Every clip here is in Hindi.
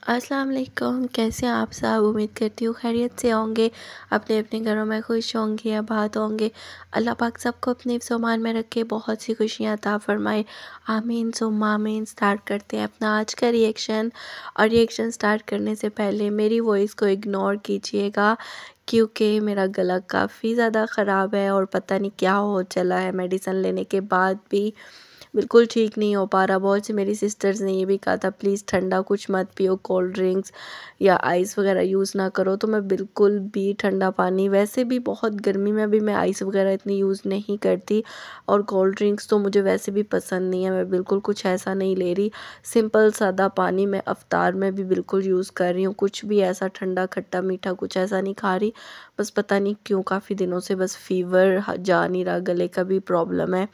अस्सलाम वालेकुम। कैसे हैं आप सब? उम्मीद करती हूँ खैरियत से होंगे, अपने अपने घरों में खुश होंगे, आबाद होंगे। अल्लाह पाक सबको अपने हिफ्ज़-ओ-मान में रखे, बहुत सी खुशियाँ अता फ़रमाए। आमीन सुम्मा आमीन। स्टार्ट करते हैं अपना आज का रिएक्शन। और रिएक्शन स्टार्ट करने से पहले मेरी वॉइस को इग्नोर कीजिएगा, क्योंकि मेरा गला काफ़ी ज़्यादा ख़राब है और पता नहीं क्या हो चला है। मेडिसिन लेने के बाद भी बिल्कुल ठीक नहीं हो पा रहा। बहुत सी मेरी सिस्टर्स ने ये भी कहा था प्लीज़ ठंडा कुछ मत पियो, कोल्ड ड्रिंक्स या आइस वगैरह यूज़ ना करो। तो मैं बिल्कुल भी ठंडा पानी, वैसे भी बहुत गर्मी में भी मैं आइस वगैरह इतनी यूज़ नहीं करती, और कोल्ड ड्रिंक्स तो मुझे वैसे भी पसंद नहीं है। मैं बिल्कुल कुछ ऐसा नहीं ले रही, सिंपल सादा पानी मैं अफ्तार में भी बिल्कुल यूज़ कर रही हूँ। कुछ भी ऐसा ठंडा खट्टा मीठा कुछ ऐसा नहीं खा रही। बस पता नहीं क्यों काफ़ी दिनों से बस फीवर जा नहीं रहा, गले का भी प्रॉब्लम है।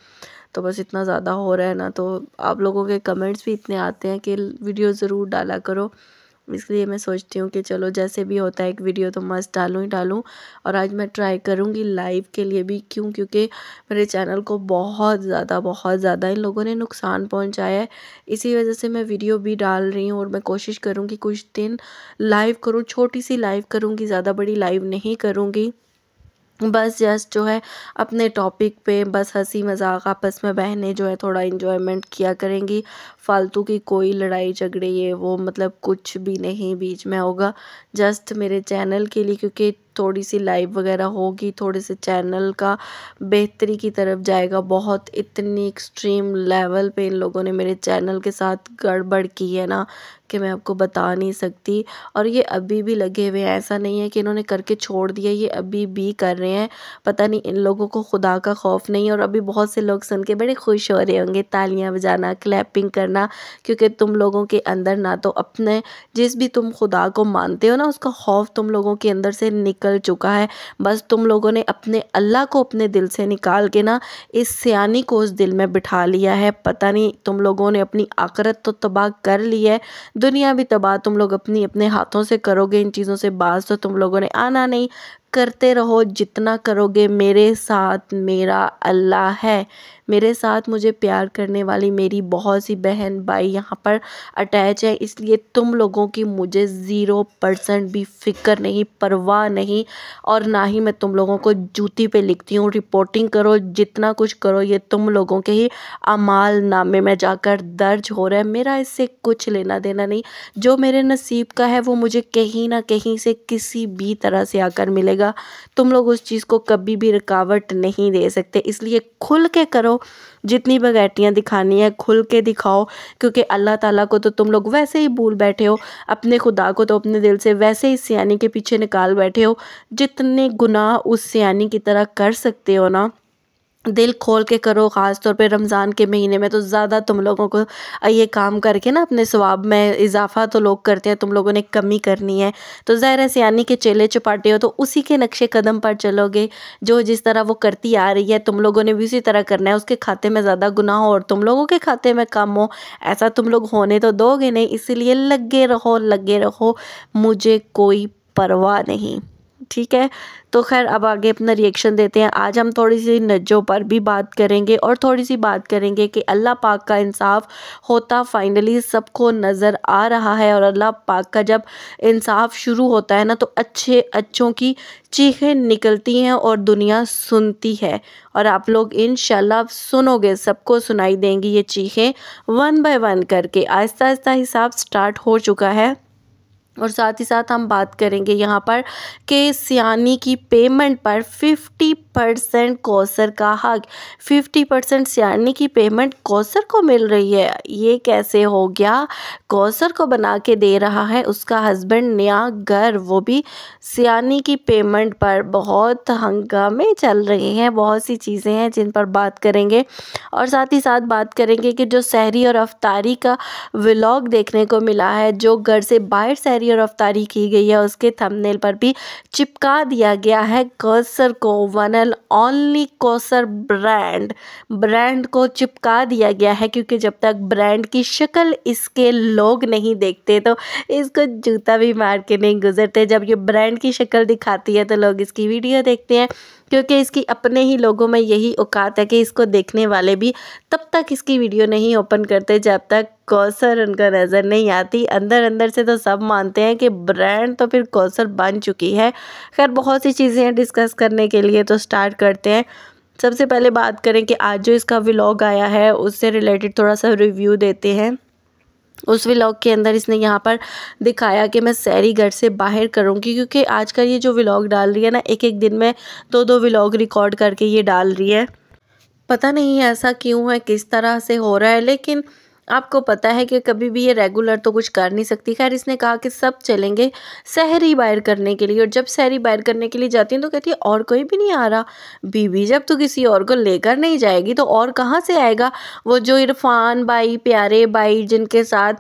तो बस इतना ज़्यादा हो रहा है ना, तो आप लोगों के कमेंट्स भी इतने आते हैं कि वीडियो ज़रूर डाला करो। इसलिए मैं सोचती हूँ कि चलो जैसे भी होता है एक वीडियो तो मस्त डालूँ ही डालूँ। और आज मैं ट्राई करूँगी लाइव के लिए भी, क्योंकि मेरे चैनल को बहुत ज़्यादा इन लोगों ने नुकसान पहुँचाया है। इसी वजह से मैं वीडियो भी डाल रही हूँ और मैं कोशिश करूँगी कुछ दिन लाइव करूँ, छोटी सी लाइव करूँगी, ज़्यादा बड़ी लाइव नहीं करूँगी। बस जस्ट जो है अपने टॉपिक पे बस हंसी मजाक आपस में बहनें जो है थोड़ा इन्जॉयमेंट किया करेंगी। फालतू की कोई लड़ाई झगड़े ये वो मतलब कुछ भी नहीं बीच में होगा। जस्ट मेरे चैनल के लिए, क्योंकि थोड़ी सी लाइव वगैरह होगी, थोड़े से चैनल का बेहतरी की तरफ जाएगा। बहुत इतनी एक्सट्रीम लेवल पे इन लोगों ने मेरे चैनल के साथ गड़बड़ की है ना, कि मैं आपको बता नहीं सकती। और ये अभी भी लगे हुए हैं, ऐसा नहीं है कि इन्होंने करके छोड़ दिया, ये अभी भी कर रहे हैं। पता नहीं इन लोगों को खुदा का खौफ नहीं। और अभी बहुत से लोग सुन के बड़े खुश हो रहे होंगे, तालियां बजाना, क्लैपिंग करना, क्योंकि तुम लोगों के अंदर ना तो अपने जिस भी तुम खुदा को मानते हो ना, उसका खौफ तुम लोगों के अंदर से निकल चुका है। बस तुम लोगों ने अपने अल्लाह को अपने दिल से निकाल के ना इस सियानी को उस दिल में बिठा लिया है। पता नहीं तुम लोगों ने अपनी आखिरत तो तबाह कर ली है, दुनिया भी तबाह तुम लोग अपनी अपने हाथों से करोगे। इन चीज़ों से बाज तो तुम लोगों ने आना नहीं। करते रहो जितना करोगे। मेरे साथ मेरा अल्लाह है, मेरे साथ मुझे प्यार करने वाली मेरी बहुत सी बहन भाई यहाँ पर अटैच है। इसलिए तुम लोगों की मुझे 0% भी फिक्र नहीं, परवाह नहीं। और ना ही मैं तुम लोगों को जूती पे लिखती हूँ। रिपोर्टिंग करो, जितना कुछ करो, ये तुम लोगों के ही अमाल नामे में जाकर दर्ज हो रहा है। मेरा इससे कुछ लेना देना नहीं। जो मेरे नसीब का है वो मुझे कहीं ना कहीं से किसी भी तरह से आकर मिलेगा। तुम लोग उस चीज़ को कभी भी रुकावट नहीं दे सकते। इसलिए खुल के करो, जितनी बगैटियाँ दिखानी है खुल के दिखाओ, क्योंकि अल्लाह ताला को तो तुम लोग वैसे ही भूल बैठे हो, अपने खुदा को तो अपने दिल से वैसे ही सियानी के पीछे निकाल बैठे हो। जितने गुनाह उस सियानी की तरह कर सकते हो ना, दिल खोल के करो। ख़ास तौर पे रमज़ान के महीने में तो ज़्यादा तुम लोगों को ये काम करके ना अपने सवाब में इजाफ़ा तो लोग करते हैं, तुम लोगों ने कमी करनी है। तो ज़ाहिर है सियानी के चेले चपाटे हो तो उसी के नक्शे कदम पर चलोगे। जो जिस तरह वो करती आ रही है तुम लोगों ने भी उसी तरह करना है। उसके खाते में ज़्यादा गुनाह हो और तुम लोगों के खाते में कम हो, ऐसा तुम लोग होने तो दोगे नहीं। इसीलिए लगे रहो, मुझे कोई परवाह नहीं। ठीक है, तो खैर अब आगे अपना रिएक्शन देते हैं। आज हम थोड़ी सी नज्जों पर भी बात करेंगे और थोड़ी सी बात करेंगे कि अल्लाह पाक का इंसाफ होता फाइनली सबको नज़र आ रहा है। और अल्लाह पाक का जब इंसाफ शुरू होता है ना, तो अच्छे अच्छों की चीखें निकलती हैं और दुनिया सुनती है। और आप लोग इंशाल्लाह सुनोगे, सबको सुनाई देंगी ये चीखें, 1 बाय 1 करके। आहिस्ता आहिस्ता हिसाब स्टार्ट हो चुका है। और साथ ही साथ हम बात करेंगे यहाँ पर कि सियानी की पेमेंट पर 50% कौसर का हक। 50% सियानी की पेमेंट कौसर को मिल रही है। ये कैसे हो गया? कौसर को बना के दे रहा है उसका हस्बैंड नया घर, वो भी सियानी की पेमेंट पर। बहुत हंगामे चल रहे हैं, बहुत सी चीज़ें हैं जिन पर बात करेंगे। और साथ ही साथ बात करेंगे कि जो सहरी और अफ्तारी का व्लॉग देखने को मिला है, जो घर से बाहर सहरी और अफ्तारी की गई है, उसके थंबनेल पर भी चिपका दिया गया है कौसर को, one and only Kausar brand को चिपका दिया गया है। क्योंकि जब तक ब्रांड की शक्ल इसके लोग नहीं देखते तो इसको जूता भी मार के नहीं गुजरते। जब ये ब्रांड की शक्ल दिखाती है तो लोग इसकी वीडियो देखते हैं। क्योंकि इसकी अपने ही लोगों में यही औकात है कि इसको देखने वाले भी तब तक इसकी वीडियो नहीं ओपन करते जब तक कौसर उनका नज़र नहीं आती। अंदर अंदर से तो सब मानते हैं कि ब्रांड तो फिर कौसर बन चुकी है। खैर बहुत सी चीज़ें हैं डिस्कस करने के लिए, तो स्टार्ट करते हैं। सबसे पहले बात करें कि आज जो इसका व्लॉग आया है उससे रिलेटेड थोड़ा सा रिव्यू देते हैं। उस व्लॉग के अंदर इसने यहाँ पर दिखाया कि मैं सहरी घर से बाहर करूँगी, क्योंकि आजकल ये जो व्लॉग डाल रही है ना, एक एक दिन में 2-2 व्लॉग रिकॉर्ड करके ये डाल रही है। पता नहीं ऐसा क्यों है, किस तरह से हो रहा है, लेकिन आपको पता है कि कभी भी ये रेगुलर तो कुछ कर नहीं सकती। खैर इसने कहा कि सब चलेंगे सहरी बाहर करने के लिए, और जब सहरी बाहर करने के लिए जाती हैं तो कहती है और कोई भी नहीं आ रहा। बीबी जब तू किसी और को लेकर नहीं जाएगी तो और कहाँ से आएगा। वो जो इरफान भाई, प्यारे भाई, जिनके साथ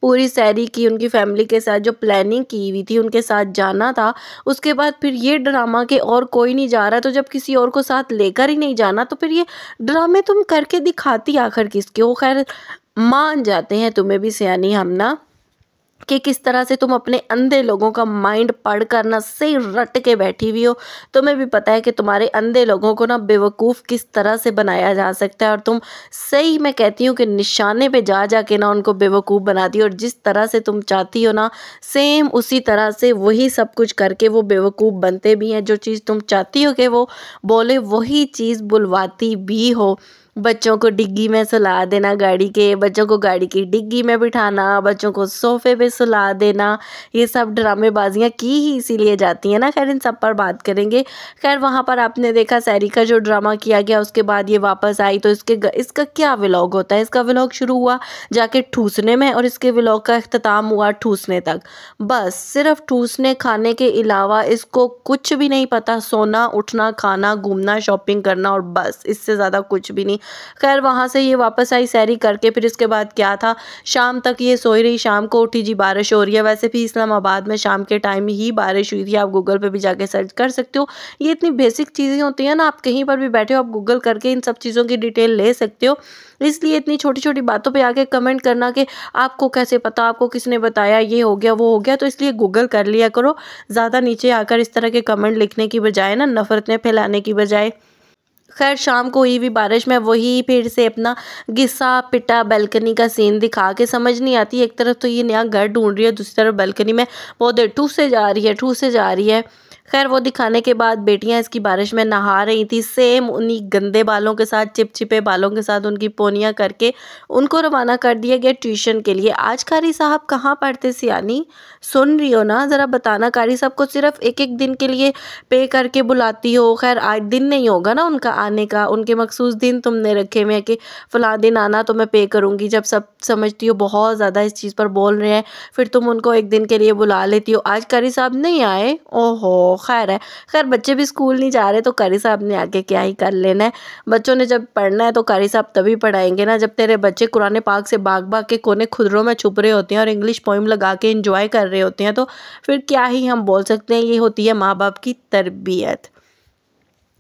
पूरी सहरी की, उनकी फैमिली के साथ जो प्लानिंग की हुई थी, उनके साथ जाना था, उसके बाद फिर ये ड्रामा के और कोई नहीं जा रहा, तो जब किसी और को साथ लेकर ही नहीं जाना तो फिर ये ड्रामे तुम करके दिखाती आखिर किसके हो। खैर मान जाते हैं तुम्हें भी सियानी हम ना, कि किस तरह से तुम अपने अंधे लोगों का माइंड पढ़ कर ना सही रट के बैठी हुई हो। तुम्हें भी पता है कि तुम्हारे अंधे लोगों को ना बेवकूफ़ किस तरह से बनाया जा सकता है, और तुम सही मैं कहती हूँ कि निशाने पे जा जा के ना उनको बेवकूफ़ बनाती हो, और जिस तरह से तुम चाहती हो ना सेम उसी तरह से वही सब कुछ करके वो बेवकूफ़ बनते भी हैं। जो चीज़ तुम चाहती हो कि वो बोले वही चीज़ बुलवाती भी हो। बच्चों को डिग्गी में सुला देना गाड़ी के, बच्चों को गाड़ी की डिग्गी में बिठाना, बच्चों को सोफ़े पे सुला देना, ये सब ड्रामेबाजियाँ की ही इसीलिए जाती हैं ना। खैर इन सब पर बात करेंगे। खैर वहाँ पर आपने देखा सहरी का जो ड्रामा किया गया, उसके बाद ये वापस आई तो इसका क्या व्लॉग होता है। इसका व्लॉग शुरू हुआ जाके ठूसने में, और इसके व्लॉग का अख्ताम हुआ ठूसने तक। बस सिर्फ ठूसने खाने के अलावा इसको कुछ भी नहीं पता। सोना, उठना, खाना, घूमना, शॉपिंग करना, और बस इससे ज़्यादा कुछ भी नहीं। खैर वहाँ से ये वापस आई सहरी करके। फिर इसके बाद क्या था, शाम तक ये सोई रही, शाम को उठी जी बारिश हो रही है। वैसे भी इस्लामाबाद में शाम के टाइम ही बारिश हुई थी, आप गूगल पे भी जाके सर्च कर सकते हो। ये इतनी बेसिक चीज़ें होती हैं ना, आप कहीं पर भी बैठे हो आप गूगल करके इन सब चीज़ों की डिटेल ले सकते हो। इसलिए इतनी छोटी छोटी बातों पे आके कमेंट करना कि आपको कैसे पता, आपको किसने बताया, ये हो गया वो हो गया, तो इसलिए गूगल कर लिया करो। ज़्यादा नीचे आकर इस तरह के कमेंट लिखने की बजाय ना, नफरतें फैलाने की बजाय। खैर शाम को हुई भी बारिश में वही फिर से अपना घिसा पिटा बालकनी का सीन दिखा के, समझ नहीं आती। एक तरफ तो ये नया घर ढूंढ रही है, दूसरी तरफ बालकनी में पौधे ठूसे जा रही है, ठूसे जा रही है। खैर वो दिखाने के बाद बेटियां इसकी बारिश में नहा रही थी, सेम उन्हीं गंदे बालों के साथ, चिपचिपे बालों के साथ उनकी पोनियां करके उनको रवाना कर दिया गया ट्यूशन के लिए। आज कारी साहब कहाँ पढ़ते सियानी, सुन रही हो ना, ज़रा बताना। कारी साहब को सिर्फ एक एक दिन के लिए पे करके बुलाती हो। खैर आज दिन नहीं होगा ना उनका आने का, उनके मखसूस दिन तुमने रखे हुए हैं कि फ़लाँ दिन आना तो मैं पे करूँगी। जब सब समझती हो बहुत ज़्यादा इस चीज़ पर बोल रहे हैं, फिर तुम उनको एक दिन के लिए बुला लेती हो। आज कारी साहब नहीं आए, ओहो खैर है। खैर बच्चे भी स्कूल नहीं जा रहे तो कारी साहब ने आके क्या ही कर लेना है। बच्चों ने जब पढ़ना है तो कारी साहब तभी पढ़ाएंगे ना, जब तेरे बच्चे कुरान पाक से भाग भाग के कोने खुदरों में छुप रहे होते हैं और इंग्लिश पोइम लगा के एंजॉय कर रहे होते हैं, तो फिर क्या ही हम बोल सकते हैं। ये होती है माँ बाप की तरबियत।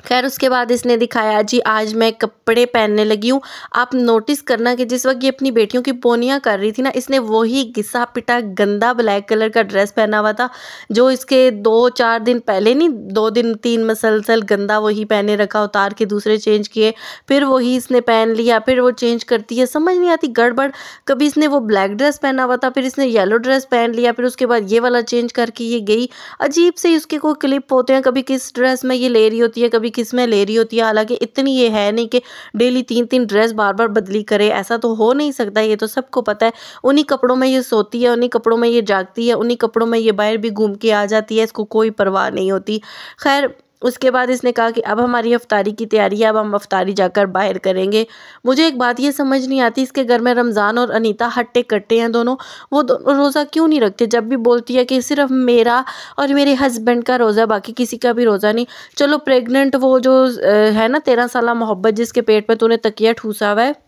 खैर उसके बाद इसने दिखाया जी आज मैं कपड़े पहनने लगी हूँ। आप नोटिस करना कि जिस वक्त ये अपनी बेटियों की पोनियाँ कर रही थी ना, इसने वही घिसा पिटा गंदा ब्लैक कलर का ड्रेस पहना हुआ था जो इसके 2-4 दिन पहले, नहीं 2 दिन 3 मसलसल गंदा वही पहने रखा, उतार के दूसरे चेंज किए, फिर वही इसने पहन लिया, फिर वो चेंज करती है, समझ नहीं आती गड़बड़। कभी इसने वो ब्लैक ड्रेस पहना हुआ था, फिर इसने येलो ड्रेस पहन लिया, फिर उसके बाद ये वाला चेंज करके ये गई। अजीब से उसके कोई क्लिप होते हैं, कभी किस ड्रेस में ये ले रही होती है, कभी किस में ले रही होती है। हालांकि इतनी ये है नहीं कि डेली 3-3 ड्रेस बार बार बदली करे, ऐसा तो हो नहीं सकता, ये तो सबको पता है। उन्हीं कपड़ों में ये सोती है, उन्हीं कपड़ों में ये जागती है, उन्हीं कपड़ों में ये बाहर भी घूम के आ जाती है, इसको कोई परवाह नहीं होती। खैर उसके बाद इसने कहा कि अब हमारी अफ्तारी की तैयारी है, अब हम अफ्तारी जाकर बाहर करेंगे। मुझे एक बात ये समझ नहीं आती, इसके घर में रमज़ान और अनीता हट्टे कट्टे हैं दोनों, वो रोज़ा क्यों नहीं रखते। जब भी बोलती है कि सिर्फ मेरा और मेरे हस्बैंड का रोज़ा, बाकी किसी का भी रोज़ा नहीं। चलो प्रेग्नेंट वो जो है ना 13 साला मोहब्बत, जिसके पेट पे तूने तकिया ठूसा हुआ है,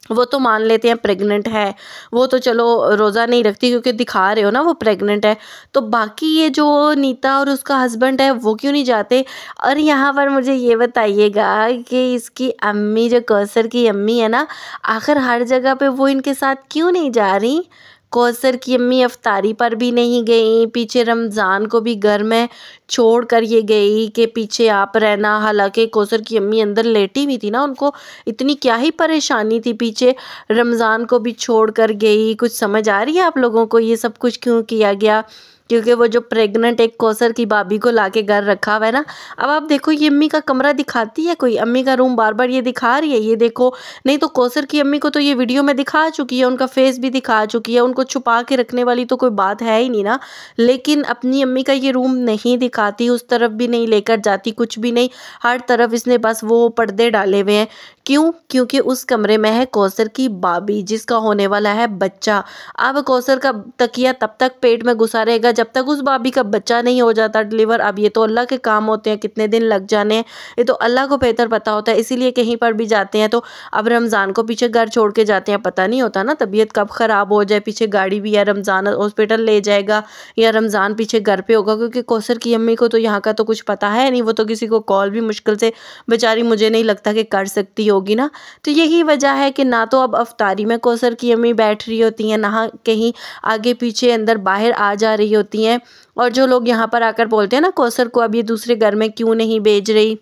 वो तो मान लेते हैं प्रेग्नेंट है, वो तो चलो रोज़ा नहीं रखती क्योंकि दिखा रहे हो ना वो प्रेग्नेंट है। तो बाकी ये जो नीता और उसका हस्बैंड है वो क्यों नहीं जाते। और यहाँ पर मुझे ये बताइएगा कि इसकी अम्मी, जो कौसर की अम्मी है ना, आखिर हर जगह पे वो इनके साथ क्यों नहीं जा रही। कौसर की अम्मी अफ्तारी पर भी नहीं गई, पीछे रमज़ान को भी घर में छोड़ कर ये गई कि पीछे आप रहना। हालांकि कौसर की अम्मी अंदर लेटी हुई थी ना, उनको इतनी क्या ही परेशानी थी, पीछे रमज़ान को भी छोड़ कर गई। कुछ समझ आ रही है आप लोगों को ये सब कुछ क्यों किया गया? क्योंकि वो जो प्रेग्नेंट एक कौसर की भाभी को लाके घर रखा हुआ है ना। अब आप देखो, ये अम्मी का कमरा दिखाती है कोई? अम्मी का रूम बार बार ये दिखा रही है, ये देखो। नहीं तो कौसर की अम्मी को तो ये वीडियो में दिखा चुकी है, उनका फेस भी दिखा चुकी है, उनको छुपा के रखने वाली तो कोई बात है ही नहीं ना। लेकिन अपनी अम्मी का ये रूम नहीं दिखाती, उस तरफ भी नहीं लेकर जाती, कुछ भी नहीं। हर तरफ इसने बस वो पर्दे डाले हुए हैं। क्यों? क्योंकि उस कमरे में है कौसर की भाभी, जिसका होने वाला है बच्चा। अब कौसर का तकिया तब तक पेट में घुसा रहेगा जब तक उस भाभी का बच्चा नहीं हो जाता डिलीवर। अब ये तो अल्लाह के काम होते हैं, कितने दिन लग जाने हैं ये तो अल्लाह को बेहतर पता होता है। इसीलिए कहीं पर भी जाते हैं तो अब रमज़ान को पीछे घर छोड़ के जाते हैं, पता नहीं होता ना तबीयत कब ख़राब हो जाए। पीछे गाड़ी भी है, रमज़ान हॉस्पिटल ले जाएगा या रमज़ान पीछे घर पे होगा। क्योंकि कौसर की अम्मी को तो यहाँ का तो कुछ पता है नहीं, वो तो किसी को कॉल भी मुश्किल से बेचारी, मुझे नहीं लगता कि कर सकती होगी ना। तो यही वजह है कि ना तो अब अफ्तारी में कौसर की अम्मी बैठ रही होती हैं, ना कहीं आगे पीछे अंदर बाहर आ जा रही होती हैं। और जो लोग यहाँ पर आकर बोलते हैं ना कौसर को अब ये दूसरे घर में क्यों नहीं भेज रही,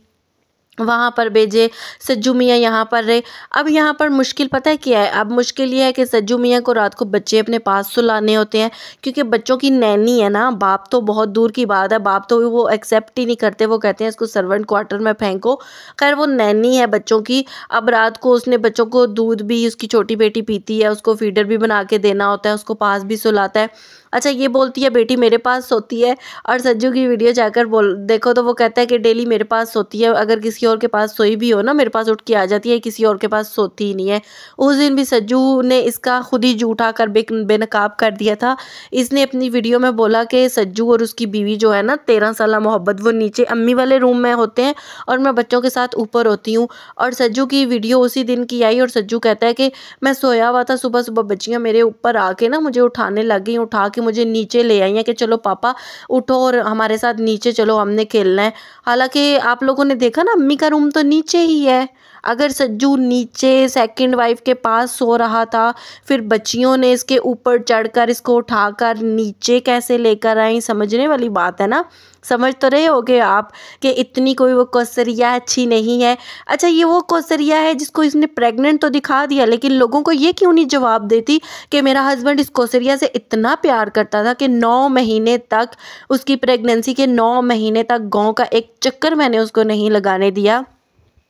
वहाँ पर भेजे, सज्जू मियाँ यहाँ पर रहे। अब यहाँ पर मुश्किल पता है क्या है? अब मुश्किल ये है कि सज्जू मियाँ को रात को बच्चे अपने पास सुलाने होते हैं, क्योंकि बच्चों की नैनी है ना। बाप तो बहुत दूर की बात है, बाप तो वो एक्सेप्ट ही नहीं करते, वो कहते हैं इसको सर्वेंट क्वार्टर में फेंको। खैर वो नैनी है बच्चों की। अब रात को उसने बच्चों को दूध भी उसकी छोटी बेटी पीती है, उसको फीडर भी बना के देना होता है, उसको पास भी सुलाता है। अच्छा, ये बोलती है बेटी मेरे पास सोती है, और सज्जू की वीडियो जाकर बोल देखो तो वो कहता है कि डेली मेरे पास सोती है, अगर किसी और के पास सोई भी हो ना मेरे पास उठ के आ जाती है, किसी और के पास सोती ही नहीं है। उस दिन भी सज्जू ने इसका खुद ही झूठ आकर बेनकाब कर दिया था। इसने अपनी वीडियो में बोला कि सज्जू और उसकी बीवी जो है ना 13 साल मोहब्बत, वो नीचे अम्मी वाले रूम में होते हैं और मैं बच्चों के साथ ऊपर होती हूँ। और सज्जू की वीडियो उसी दिन की आई और सज्जू कहता है कि मैं सोया हुआ था, सुबह सुबह बच्चियाँ मेरे ऊपर आके ना मुझे उठाने लग गई, उठा के मुझे नीचे ले आई हैं कि चलो पापा उठो और हमारे साथ नीचे चलो, हमने खेलना है। हालांकि आप लोगों ने देखा ना अम्मी का रूम तो नीचे ही है। अगर सज्जू नीचे सेकंड वाइफ के पास सो रहा था, फिर बच्चियों ने इसके ऊपर चढ़कर इसको उठाकर नीचे कैसे लेकर आई? समझने वाली बात है ना। समझ तो रहे होगे आप कि इतनी कोई वो कौसरिया अच्छी नहीं है। अच्छा, ये वो कौसरिया है जिसको इसने प्रेग्नेंट तो दिखा दिया, लेकिन लोगों को ये क्यों नहीं जवाब देती कि मेरा हस्बैंड इस कौसरिया से इतना प्यार करता था कि 9 महीने तक, उसकी प्रेगनेंसी के 9 महीने तक गाँव का एक चक्कर मैंने उसको नहीं लगाने दिया।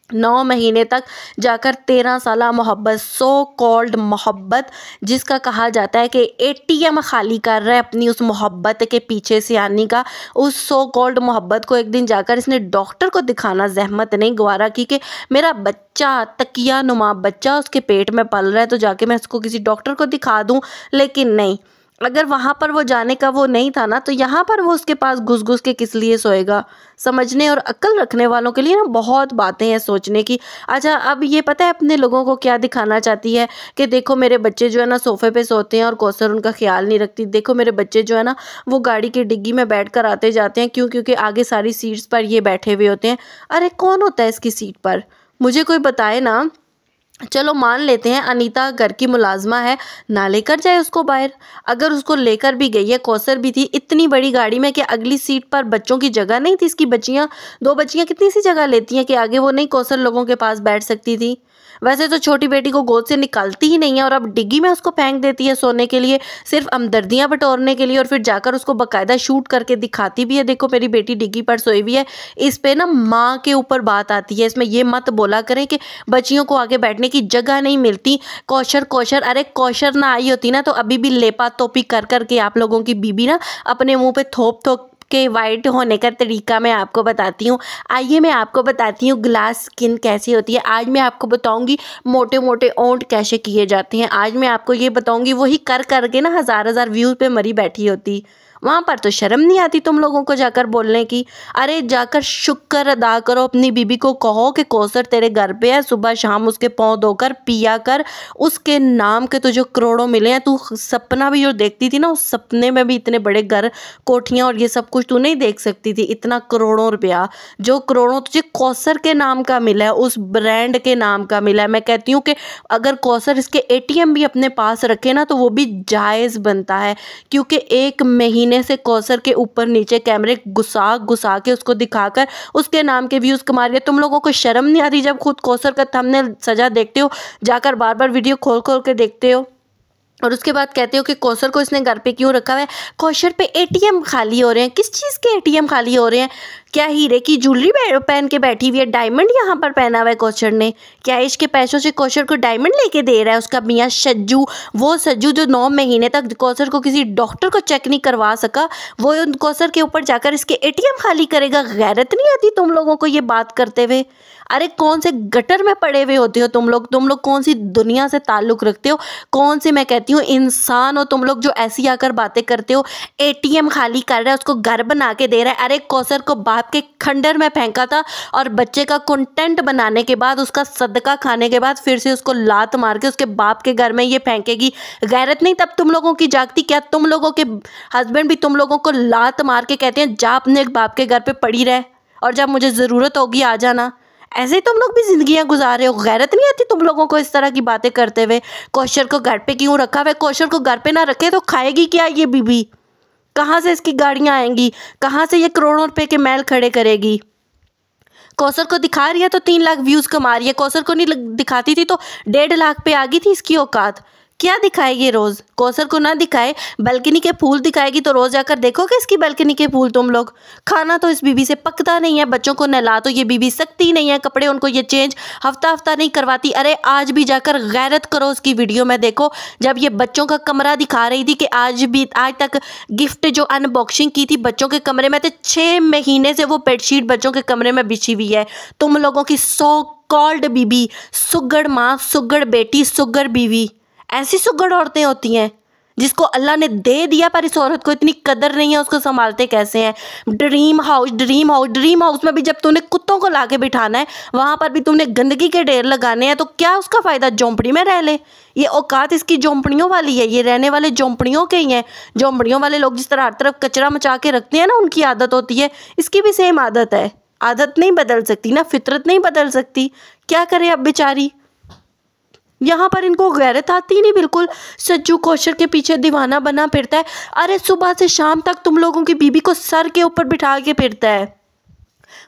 9 महीने तक जाकर 13 साला मोहब्बत, सो कॉल्ड मोहब्बत, जिसका कहा जाता है कि एटीएम खाली कर रहा है अपनी उस मोहब्बत के पीछे से आने का। उस सो कॉल्ड मोहब्बत को एक दिन जाकर इसने डॉक्टर को दिखाना जहमत नहीं गवारा की कि मेरा बच्चा, तकिया नुमा बच्चा उसके पेट में पल रहा है, तो जाके मैं इसको किसी डॉक्टर को दिखा दूँ। लेकिन नहीं, अगर वहाँ पर वो जाने का वो नहीं था ना, तो यहाँ पर वो उसके पास घुस घुस के किस लिए सोएगा? समझने और अक्ल रखने वालों के लिए ना बहुत बातें हैं सोचने की। अच्छा, अब ये पता है अपने लोगों को क्या दिखाना चाहती है कि देखो मेरे बच्चे जो है ना सोफ़े पे सोते हैं और कौसर उनका ख्याल नहीं रखती। देखो मेरे बच्चे जो है ना वो गाड़ी की डिग्गी में बैठ कर आते जाते हैं। क्यों? क्योंकि आगे सारी सीट्स पर ये बैठे हुए होते हैं। अरे कौन होता है इसकी सीट पर? मुझे कोई बताए ना। चलो मान लेते हैं अनीता घर की मुलाजमा है, ना लेकर जाए उसको बाहर। अगर उसको लेकर भी गई है, कौसर भी थी इतनी बड़ी गाड़ी में कि अगली सीट पर बच्चों की जगह नहीं थी। इसकी बच्चियां, 2 बच्चियां कितनी सी जगह लेती हैं कि आगे वो नहीं कौसर लोगों के पास बैठ सकती थी। वैसे तो छोटी बेटी को गोद से निकालती ही नहीं है और अब डिग्गी में उसको फेंक देती है सोने के लिए, सिर्फ हमदर्दियाँ बटोरने के लिए। और फिर जाकर उसको बाकायदा शूट करके दिखाती भी है, देखो मेरी बेटी डिग्गी पर सोई हुई है। इस पे ना माँ के ऊपर बात आती है। इसमें ये मत बोला करें कि बच्चियों को आगे बैठने की जगह नहीं मिलती। कौशर कौशर, अरे कौशर ना आई होती ना तो अभी भी लेपा तोपी कर करके आप लोगों की बीबी ना अपने मुँह पे थोप थोप के वाइट होने का तरीका मैं आपको बताती हूँ। आइए मैं आपको बताती हूँ ग्लास स्किन कैसी होती है। आज मैं आपको बताऊँगी मोटे मोटे ओंठ कैसे किए जाते हैं। आज मैं आपको ये बताऊँगी, वही कर करके ना हज़ार हज़ार व्यूज़ पे मरी बैठी होती। वहाँ पर तो शर्म नहीं आती तुम लोगों को जाकर बोलने की। अरे जाकर शुक्र अदा करो, अपनी बीबी को कहो कि कौसर तेरे घर पे है, सुबह शाम उसके पाँव धोकर पिया कर। उसके नाम के तुझे करोड़ों मिले हैं। तू सपना भी जो देखती थी ना, उस सपने में भी इतने बड़े घर, कोठियाँ और ये सब कुछ तू नहीं देख सकती थी। इतना करोड़ों रुपया, जो करोड़ों तुझे कौसर के नाम का मिला है, उस ब्रांड के नाम का मिला है। मैं कहती हूँ कि अगर कौसर इसके ATM भी अपने पास रखे ना तो वो भी जायज़ बनता है, क्योंकि 1 महीने महीने से कौसर के ऊपर नीचे कैमरे घुसा घुसा के उसको दिखाकर उसके नाम के व्यूज़ कमा रही है। तुम लोगों को शर्म नहीं आती जब खुद कौसर का थंबनेल सजा देखते हो, जाकर बार बार वीडियो खोल खोल के देखते हो और उसके बाद कहते हो कि कौसर को इसने घर पे क्यों रखा हुआ है। कौसर पे एटीएम खाली हो रहे हैं। किस चीज़ के एटीएम खाली हो रहे हैं? क्या हीरे की ज्वेलरी पहन के बैठी हुई है? डायमंड यहाँ पर पहना हुआ है कौसर ने। क्या इसके पैसों से कौसर को डायमंड लेके दे रहा है उसका मियाँ सज्जू? वो सज्जू जो 9 महीने तक कौसर को किसी डॉक्टर को चेक नहीं करवा सका, वो कौसर के ऊपर जाकर इसके एटीएम खाली करेगा। गैरत नहीं आती तुम लोगों को ये बात करते हुए? अरे कौन से गटर में पड़े हुए होते हो तुम लोग कौन सी दुनिया से ताल्लुक़ रखते हो? कौन से मैं कहती हूँ इंसान हो तुम लोग जो ऐसी आकर बातें करते हो? एटीएम खाली कर रहा है, उसको घर बना के दे रहा है। अरे कौसर को बाप के खंडर में फेंका था और बच्चे का कंटेंट बनाने के बाद, उसका सदका खाने के बाद फिर से उसको लात मार के उसके बाप के घर में ये फेंकेगी। गैरत नहीं तब तुम लोगों की जागती? क्या तुम लोगों के हस्बैंड भी तुम लोगों को लात मार के कहते हैं जा अपने बाप के घर पे पड़ी रहे और जब मुझे ज़रूरत होगी आ जाना? ऐसे ही तुम लोग भी जिंदगियां गुजार रहे हो। गैरत नहीं आती तुम लोगों को इस तरह की बातें करते हुए? कौशर को घर पे क्यों रखा हुआ है? कौशर को घर पे ना रखे तो खाएगी क्या ये बीबी? कहाँ से इसकी गाड़ियां आएंगी? कहाँ से ये करोड़ों रुपए के महल खड़े करेगी? कौसर को दिखा रही है तो 3 लाख व्यूज़ कमा रही है। कौसर को नहीं दिखाती थी तो 1.5 लाख पे आ गई थी इसकी औकात। क्या दिखाएगी रोज़? कौसर को ना दिखाए, बालकनी के फूल दिखाएगी तो रोज़ जाकर देखोगे इसकी बालकनी के फूल तुम लोग? खाना तो इस बीबी से पकता नहीं है, बच्चों को नहला तो ये बीबी सकती नहीं है, कपड़े उनको ये चेंज हफ्ता हफ्ता नहीं करवाती। अरे आज भी जाकर गैरत करो उसकी वीडियो में देखो, जब ये बच्चों का कमरा दिखा रही थी कि आज तक गिफ्ट जो अनबॉक्सिंग की थी बच्चों के कमरे में, तो 6 महीने से वो बेडशीट बच्चों के कमरे में बिछी हुई है। तुम लोगों की सो कॉल्ड बीबी, सुगड़ माँ, सुगड़ बेटी, सुगड़ बीवी, ऐसी सुगड़ औरतें होती हैं जिसको अल्लाह ने दे दिया पर इस औरत को इतनी कदर नहीं है, उसको संभालते कैसे हैं। ड्रीम हाउस में भी जब तूने कुत्तों को लाके बिठाना है, वहाँ पर भी तुमने गंदगी के ढेर लगाने हैं, तो क्या उसका फ़ायदा? झोंपड़ी में रह ले। ये औकात इसकी झोंपड़ियों वाली है, ये रहने वाले झोंपड़ियों के ही हैं। झोंपड़ियों वाले लोग जिस तरह हर तरफ कचरा मचा के रखते हैं ना, उनकी आदत होती है, इसकी भी सेम आदत है। आदत नहीं बदल सकती ना, फितरत नहीं बदल सकती। क्या करे अब बेचारी? यहाँ पर इनको गैरत आती नहीं बिल्कुल। सज्जू कौशर के पीछे दीवाना बना फिरता है। अरे सुबह से शाम तक तुम लोगों की बीबी को सर के ऊपर बिठा के फिरता है।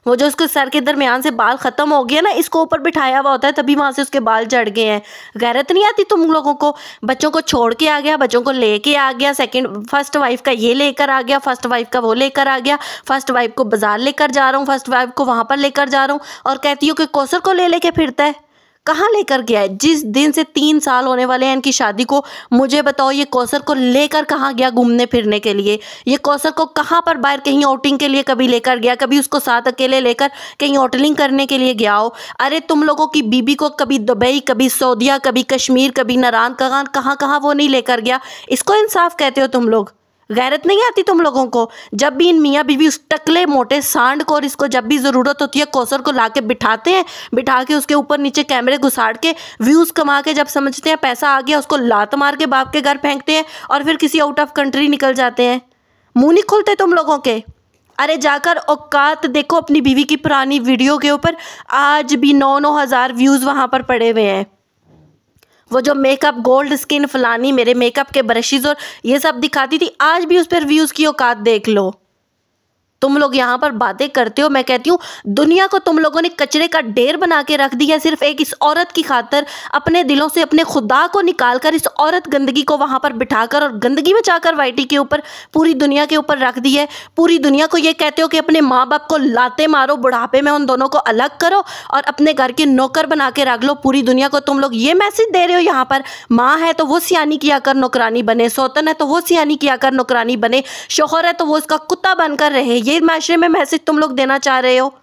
वो जो उसके सर के दरमियान से बाल ख़त्म हो गया ना, इसको ऊपर बिठाया हुआ होता है, तभी वहाँ से उसके बाल झड़ गए हैं। गैरत नहीं आती तुम लोगों को? बच्चों को छोड़ के आ गया, बच्चों को लेके आ गया, फर्स्ट वाइफ का ये लेकर आ गया, फर्स्ट वाइफ का वो लेकर आ गया, फर्स्ट वाइफ को बाजार लेकर जा रहा हूँ, फर्स्ट वाइफ को वहाँ पर लेकर जा रहा हूँ, और कहती हूँ कि कौसर को ले लेके फिरता है। कहाँ लेकर गया है? जिस दिन से 3 साल होने वाले हैं इनकी शादी को, मुझे बताओ ये कौसर को लेकर कहाँ गया घूमने फिरने के लिए? ये कौसर को कहाँ पर बाहर कहीं आउटिंग के लिए कभी लेकर गया? कभी उसको साथ अकेले लेकर कहीं होटलिंग करने के लिए गया हो? अरे तुम लोगों की बीबी को कभी दुबई, कभी सऊदीया, कभी कश्मीर, कभी नारायण कहाँ कहाँ वो नहीं लेकर गया? इसको इंसाफ कहते हो तुम लोग? गैरत नहीं आती तुम लोगों को? जब भी इन मियाँ बीवी उस टकले मोटे सांड को, और इसको जब भी ज़रूरत होती है कौसर को लाके बिठाते हैं, बिठा के उसके ऊपर नीचे कैमरे घुसाड़ के व्यूज़ कमा के, जब समझते हैं पैसा आ गया उसको लात मार के बाप के घर फेंकते हैं और फिर किसी आउट ऑफ कंट्री निकल जाते हैं। मुँह नहीं खुलते तुम लोगों के? अरे जाकर औकात देखो अपनी बीवी की पुरानी वीडियो के ऊपर, आज भी 9-9 हज़ार व्यूज़ वहाँ पर पड़े हुए हैं। वो जो मेकअप, गोल्ड स्किन, फलानी, मेरे मेकअप के ब्रशेज़ और ये सब दिखाती थी, आज भी उस पर व्यूज़ की औकात देख लो। तुम लोग यहाँ पर बातें करते हो, मैं कहती हूँ दुनिया को तुम लोगों ने कचरे का ढेर बना के रख दिया सिर्फ एक इस औरत की खातर। अपने दिलों से अपने खुदा को निकालकर इस औरत गंदगी को वहाँ पर बिठाकर और गंदगी में जाकर वाईटी के ऊपर, पूरी दुनिया के ऊपर रख दी है। पूरी दुनिया को ये कहते हो कि अपने माँ बाप को लाते मारो, बुढ़ापे में उन दोनों को अलग करो और अपने घर के नौकर बना के रख लो। पूरी दुनिया को तुम लोग ये मैसेज दे रहे हो यहाँ पर, माँ है तो वो सियानी किया कर नौकरानी बने, सौतन है तो वो सियानी किया कर नौकरानी बने, शौहर है तो वो इसका कुत्ता बनकर रहे। ये माशरे में मैसेज तुम लोग देना चाह रहे हो?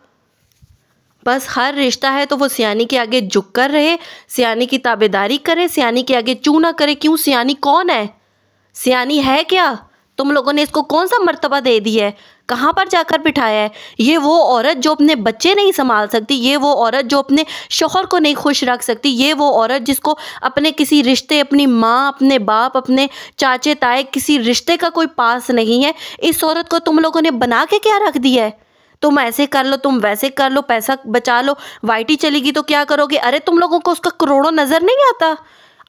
बस हर रिश्ता है तो वो सियानी के आगे झुक कर रहे, सियानी की ताबेदारी करे, सियानी के आगे चू ना करे। क्यों? सियानी कौन है? सियानी है क्या? तुम लोगों ने इसको कौन सा मर्तबा दे दी है? कहाँ पर जाकर बिठाया है? ये वो औरत जो अपने बच्चे नहीं संभाल सकती, ये वो औरत जो अपने शौहर को नहीं खुश रख सकती, ये वो औरत जिसको अपने किसी रिश्ते, अपनी माँ, अपने बाप, अपने चाचे ताए, किसी रिश्ते का कोई पास नहीं है। इस औरत को तुम लोगों ने बना के क्या रख दिया है? तुम ऐसे कर लो, तुम वैसे कर लो, पैसा बचा लो, वाईटी चलेगी तो क्या करोगे? अरे तुम लोगों को उसका करोड़ों नज़र नहीं आता?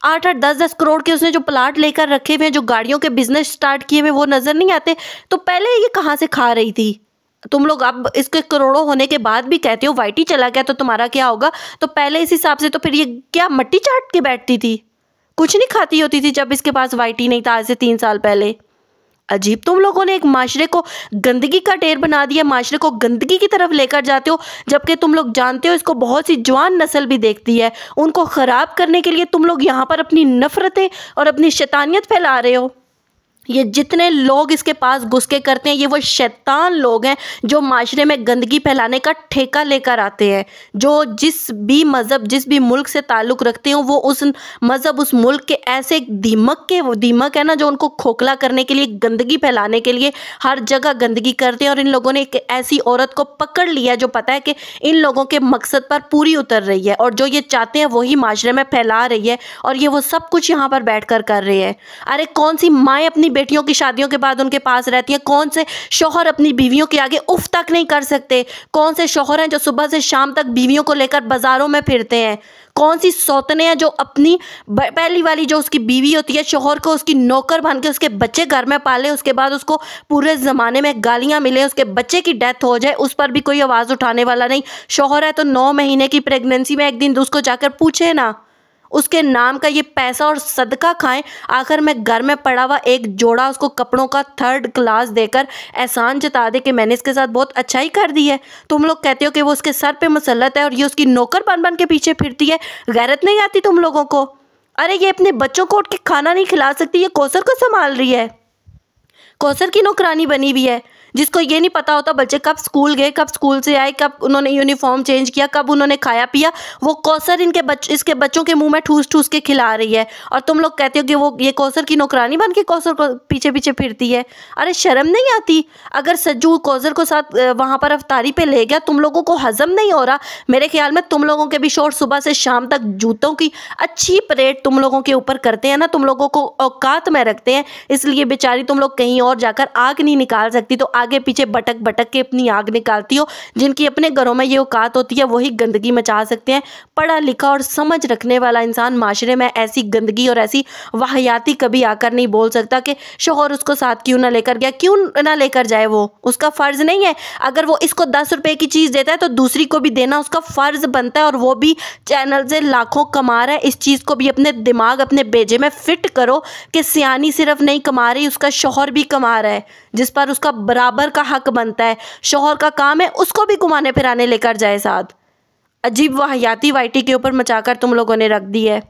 8-8 10-10 करोड़ के उसने जो प्लाट लेकर रखे हुए हैं, जो गाड़ियों के बिजनेस स्टार्ट किए हुए, वो नजर नहीं आते? तो पहले ये कहाँ से खा रही थी? तुम लोग अब इसके करोड़ों होने के बाद भी कहते हो वाईटी चला गया तो तुम्हारा क्या होगा? तो पहले इस हिसाब से तो फिर ये क्या मट्टी चाट के बैठती थी? कुछ नहीं खाती होती थी जब इसके पास वाईटी नहीं था आज से 3 साल पहले। अजीब, तुम लोगों ने एक माशरे को गंदगी का ढेर बना दिया, माशरे को गंदगी की तरफ लेकर जाते हो, जबकि तुम लोग जानते हो इसको बहुत सी जवान नस्ल भी देखती है। उनको ख़राब करने के लिए तुम लोग यहाँ पर अपनी नफ़रतें और अपनी शैतानियत फैला रहे हो। ये जितने लोग इसके पास घुस के करते हैं, ये वो शैतान लोग हैं जो माशरे में गंदगी फैलाने का ठेका लेकर आते हैं। जो जिस भी मज़हब, जिस भी मुल्क से ताल्लुक़ रखते हो, वो उस मज़हब, उस मुल्क के ऐसे वो दीमक है ना, जो उनको खोखला करने के लिए, गंदगी फैलाने के लिए हर जगह गंदगी करते हैं। और इन लोगों ने एक ऐसी औरत को पकड़ लिया जो पता है कि इन लोगों के मकसद पर पूरी उतर रही है, और जो ये चाहते हैं वही माशरे में फैला रही है, और ये वो सब कुछ यहाँ पर बैठ कर रहे हैं। अरे कौन सी माएँ अपनी बेटियों की शादियों के बाद उनके पास रहती है? कौन से शौहर अपनी बीवियों के आगे उफ तक नहीं कर सकते? कौन से शौहर हैं जो सुबह से शाम तक बीवियों को लेकर बाजारों में फिरते हैं? कौन सी सौतने हैं जो अपनी पहली वाली जो उसकी बीवी होती है, शौहर को उसकी नौकर बन के उसके बच्चे घर में पाले, उसके बाद उसको पूरे ज़माने में गालियां मिले, उसके बच्चे की डेथ हो जाए, उस पर भी कोई आवाज़ उठाने वाला नहीं। शौहर है तो 9 महीने की प्रेगनेंसी में एक दिन उसको जाकर पूछे ना, उसके नाम का ये पैसा और सदका खाएं। आखिर में घर में पड़ा हुआ एक जोड़ा उसको कपड़ों का 3rd क्लास देकर एहसान जता दे कि मैंने इसके साथ बहुत अच्छाई कर दी है। तुम लोग कहते हो कि वो उसके सर पे मुसल्लत है और ये उसकी नौकर बन बन के पीछे फिरती है। गैरत नहीं आती तुम लोगों को? अरे ये अपने बच्चों को उठ के खाना नहीं खिला सकती, ये कौसर को संभाल रही है, कौसर की नौकरानी बनी हुई है, जिसको ये नहीं पता होता बच्चे कब स्कूल गए, कब स्कूल से आए, कब उन्होंने यूनिफॉर्म चेंज किया, कब उन्होंने खाया पिया। वो कौसर इसके बच्चों के मुंह में ठूस ठूस के खिला रही है, और तुम लोग कहते हो कि वो ये कौसर की नौकरानी बन के कौसर को पीछे पीछे फिरती है। अरे शर्म नहीं आती? अगर सज्जू कौसर को साथ वहाँ पर अफ्तारी पे ले गया, तुम लोगों को हजम नहीं हो रहा? मेरे ख्याल में तुम लोगों के भी शोर सुबह से शाम तक जूतों की अच्छी परेड तुम लोगों के ऊपर करते हैं ना, तुम लोगों को औकात में रखते हैं, इसलिए बेचारी तुम लोग कहीं और जाकर आग नहीं निकाल सकती, तो आगे पीछे भटक भटक के अपनी आग निकालती हो। जिनकी अपने घरों में ये औकात होती है वही गंदगी मचा सकते हैं। पढ़ा लिखा और समझ रखने वाला इंसान माशरे में ऐसी गंदगी और ऐसी वाहियाती कभी आकर नहीं बोल सकता कि शौहर उसको साथ क्यों ना लेकर गया। क्यों ना लेकर जाए? वो उसका फ़र्ज़ नहीं है? अगर वो इसको 10 रुपए की चीज़ देता है तो दूसरी को भी देना उसका फ़र्ज़ बनता है, और वो भी चैनल से लाखों कमा रहा है। इस चीज़ को भी अपने दिमाग, अपने बेजे में फिट करो कि सियानी सिर्फ नहीं कमा रही, उसका शौहर भी कमा रहा है, जिस पर उसका बराबर का हक बनता है। शौहर का काम है उसको भी घुमाने फिराने लेकर जाए साथ। अजीब वाहियाती वाइटी के ऊपर मचाकर तुम लोगों ने रख दी है।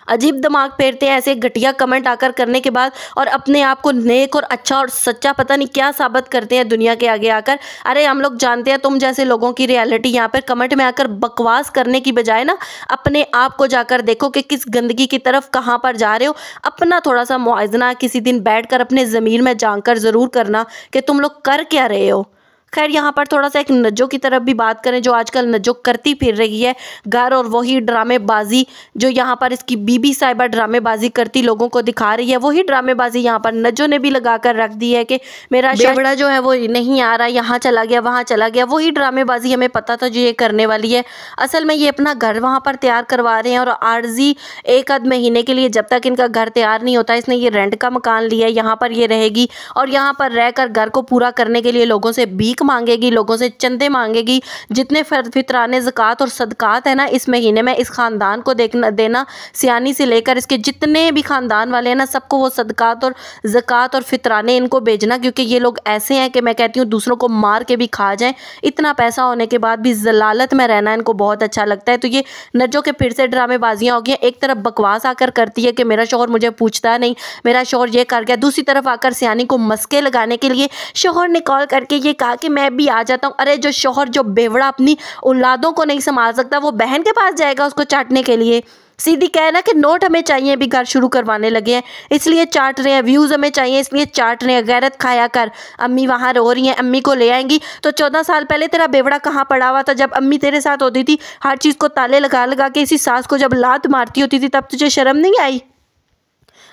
अजीब दिमाग फेरते हैं ऐसे घटिया कमेंट आकर करने के बाद, और अपने आप को नेक और अच्छा और सच्चा पता नहीं क्या साबित करते हैं दुनिया के आगे आकर। अरे हम लोग जानते हैं तुम जैसे लोगों की रियलिटी। यहाँ पर कमेंट में आकर बकवास करने की बजाय ना अपने आप को जाकर देखो कि किस गंदगी की तरफ कहाँ पर जा रहे हो। अपना थोड़ा सा मुआवजा किसी दिन बैठकर अपने ज़मीर में जानकर ज़रूर करना कि तुम लोग कर क्या रहे हो। खैर यहाँ पर थोड़ा सा एक नज्जो की तरफ भी बात करें, जो आजकल नज्जो करती फिर रही है घर, और वही ड्रामेबाजी जो यहाँ पर इसकी बीबी साहिबा ड्रामेबाजी करती लोगों को दिखा रही है, वही ड्रामेबाजी यहाँ पर नज्जो ने भी लगा कर रख दी है कि मेरा बेवड़ा जो है वो नहीं आ रहा, यहाँ चला गया, वहाँ चला गया। वही ड्रामेबाजी हमें पता था जो ये करने वाली है। असल में ये अपना घर वहाँ पर तैयार करवा रहे हैं, और आर्जी 1 आध महीने के लिए, जब तक इनका घर तैयार नहीं होता, इसने ये रेंट का मकान लिया है, यहाँ पर ये रहेगी, और यहाँ पर रहकर घर को पूरा करने के लिए लोगों से भीख मांगेगी, लोगों से चंदे मांगेगी। जितने फितराने ज़कात और सदकात है ना इस महीने में, इस ख़ानदान को देना, सियानी से लेकर इसके जितने भी ख़ानदान वाले हैं ना, सबको वो सदकात और ज़कात और फितराने इनको भेजना, क्योंकि ये लोग ऐसे हैं कि मैं कहती हूँ दूसरों को मार के भी खा जाएं। इतना पैसा होने के बाद भी जलालत में रहना इनको बहुत अच्छा लगता है। तो ये नज्जो के फिर से ड्रामेबाजियाँ हो गई। एक तरफ बकवास आकर करती है कि मेरा शौहर मुझे पूछता नहीं, मेरा शौहर ये कर गया, दूसरी तरफ आकर सियानी को मस्के लगाने के लिए शौहर ने कॉल करके ये कहा कि मैं भी आ जाता हूँ। अरे जो शौहर, जो बेवड़ा अपनी औलादों को नहीं संभाल सकता, वो बहन के पास जाएगा उसको चाटने के लिए? सीधी कहना कि नोट हमें चाहिए, भी घर शुरू करवाने लगे हैं इसलिए चाट रहे हैं, व्यूज़ हमें चाहिए इसलिए चाट रहे हैं। गैरत खाया कर, अम्मी वहाँ रो रही हैं, अम्मी को ले आएंगी। तो 14 साल पहले तेरा बेवड़ा कहाँ पड़ा हुआ था? जब अम्मी तेरे साथ होती थी, हर चीज़ को ताले लगा लगा के इसी सास को जब लात मारती होती थी, तब तुझे शर्म नहीं आई?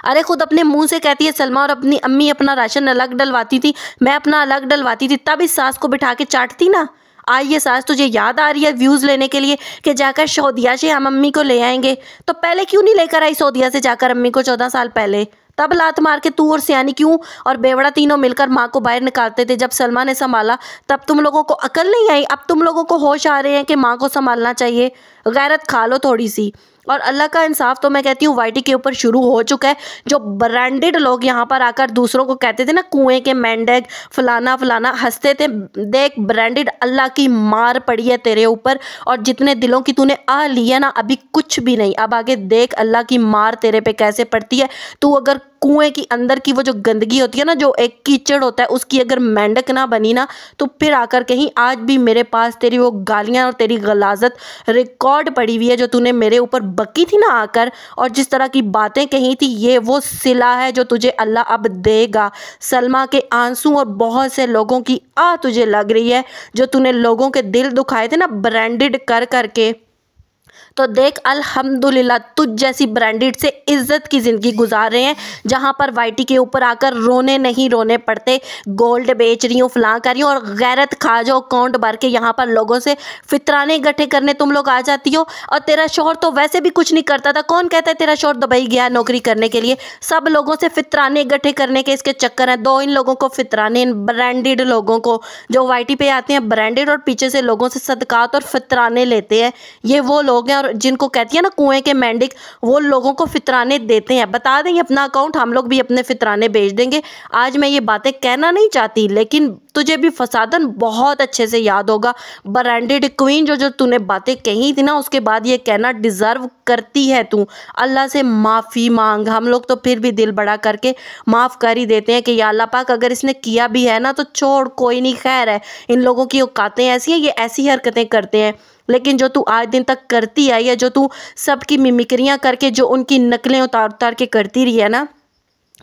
अरे खुद अपने मुंह से कहती है सलमा और अपनी अम्मी अपना राशन अलग डलवाती थी, मैं अपना अलग डलवाती थी, तब इस सास को बिठा के चाटती ना। ये सास तुझे याद आ रही है व्यूज़ लेने के लिए कि जाकर सऊदीया से हम अम्मी को ले आएंगे? तो पहले क्यों नहीं लेकर आई सऊदीया से जाकर अम्मी को 14 साल पहले? तब लात मार के तू और सियानी क्यों और बेवड़ा तीनों मिलकर माँ को बाहर निकालते थे जब सलमा ने संभाला? तब तुम लोगों को अकल नहीं आई? अब तुम लोगों को होश आ रहे हैं कि माँ को संभालना चाहिए? गैरत खा लो थोड़ी सी। और अल्लाह का इंसाफ तो मैं कहती हूँ वाईटी के ऊपर शुरू हो चुका है। जो ब्रांडेड लोग यहाँ पर आकर दूसरों को कहते थे ना कुएं के मेंढक फलाना फलाना, हंसते थे। देख ब्रांडेड, अल्लाह की मार पड़ी है तेरे ऊपर, और जितने दिलों की तूने आ लिया ना, अभी कुछ भी नहीं। अब आगे देख अल्लाह की मार तेरे पे कैसे पड़ती है। तू अगर कुएं की अंदर की वो जो गंदगी होती है ना, जो एक कीचड़ होता है, उसकी अगर मेंढक ना बनी ना, तो फिर आकर कहीं आज भी मेरे पास तेरी वो गालियां और तेरी गलाजत रिकॉर्ड पड़ी हुई है जो तूने मेरे ऊपर बकी थी ना आकर, और जिस तरह की बातें कही थी। ये वो सिला है जो तुझे अल्लाह अब देगा। सलमा के आंसू और बहुत से लोगों की तुझे लग रही है, जो तूने लोगों के दिल दुखाए थे ना ब्रांडेड कर करके। तो देख अल्हम्दुलिल्लाह तुझ जैसी ब्रांडेड से इज्जत की ज़िंदगी गुजार रहे हैं, जहाँ पर वाईटी के ऊपर आकर रोने नहीं रोने पड़ते। गोल्ड बेच रही हूँ, फलां कर रही हूँ, और गैरत खा जाओ अकाउंट भर के यहाँ पर लोगों से फितराने इकट्ठे करने तुम लोग आ जाती हो। और तेरा शौहर तो वैसे भी कुछ नहीं करता था। कौन कहता है तेरा शौहर दुबई गया नौकरी करने के लिए? सब लोगों से फितराने इकट्ठे करने के इसके चक्कर हैं। दो इन लोगों को फितराने, इन ब्रांडेड लोगों को जो वाईटी पे आते हैं ब्रांडेड, और पीछे से लोगों से सदकात और फितराने लेते हैं। ये वो लोग हैं, और जिनको कहती है ना कुएं के मेंढक, वो लोगों को फितराने देते हैं। बता देंगे अपना अकाउंट, हम लोग भी अपने फितराने भेज देंगे। आज मैं ये बातें कहना नहीं चाहती, लेकिन तुझे भी फसादन बहुत अच्छे से याद होगा। ब्रांडेड क्वीन जो तूने बातें कही थी ना, उसके बाद ये कहना डिजर्व करती है तू। अल्लाह से माफ़ी मांग। हम लोग तो फिर भी दिल बड़ा करके माफ़ कर ही देते हैं कि या अल्लाह पाक अगर इसने किया भी है ना तो छोड़, कोई नहीं, खैर है। इन लोगों की औकातें ऐसी हैं, ये ऐसी हरकतें करते हैं। लेकिन जो तू आज दिन तक करती आई है, जो तू सबकी मिमिक्रियाँ करके जो उनकी नकलें उतार उतार के करती रही है ना,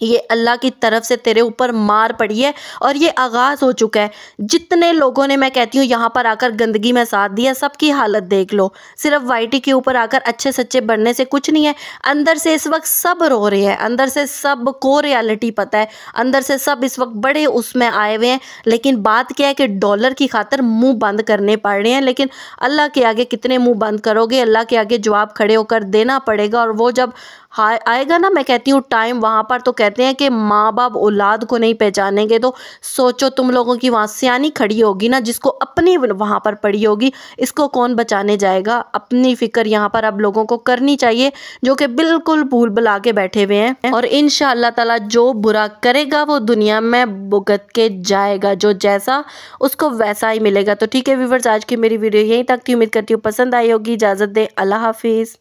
ये अल्लाह की तरफ से तेरे ऊपर मार पड़ी है, और ये आगाज़ हो चुका है। जितने लोगों ने, मैं कहती हूँ, यहाँ पर आकर गंदगी में साथ दिया, सबकी हालत देख लो। सिर्फ वाईटी के ऊपर आकर अच्छे सच्चे बनने से कुछ नहीं है। अंदर से इस वक्त सब रो रहे हैं, अंदर से सबको रियलिटी पता है, अंदर से सब इस वक्त बड़े उसमें आए हुए हैं। लेकिन बात क्या है कि डॉलर की खातर मुंह बंद करने पड़ रहे हैं। लेकिन अल्लाह के आगे कितने मुंह बंद करोगे? अल्लाह के आगे जवाब खड़े होकर देना पड़ेगा। और वो जब आएगा ना, मैं कहती हूँ टाइम, वहाँ पर तो कहते हैं कि माँ बाप औलाद को नहीं पहचानेंगे। तो सोचो तुम लोगों की वहाँ सियानी खड़ी होगी ना, जिसको अपनी वहाँ पर पड़ी होगी, इसको कौन बचाने जाएगा? अपनी फिक्र यहाँ पर अब लोगों को करनी चाहिए, जो कि बिल्कुल भूल भुला के बैठे हुए हैं। और इंशाअल्लाह ताला जो बुरा करेगा वो दुनिया में भुगत के जाएगा, जो जैसा उसको वैसा ही मिलेगा। तो ठीक है व्यूअर्स, आज की मेरी वीडियो यहीं तक थी। उम्मीद करती हूँ पसंद आई होगी। इजाज़त दें, अल्लाह हाफिज़।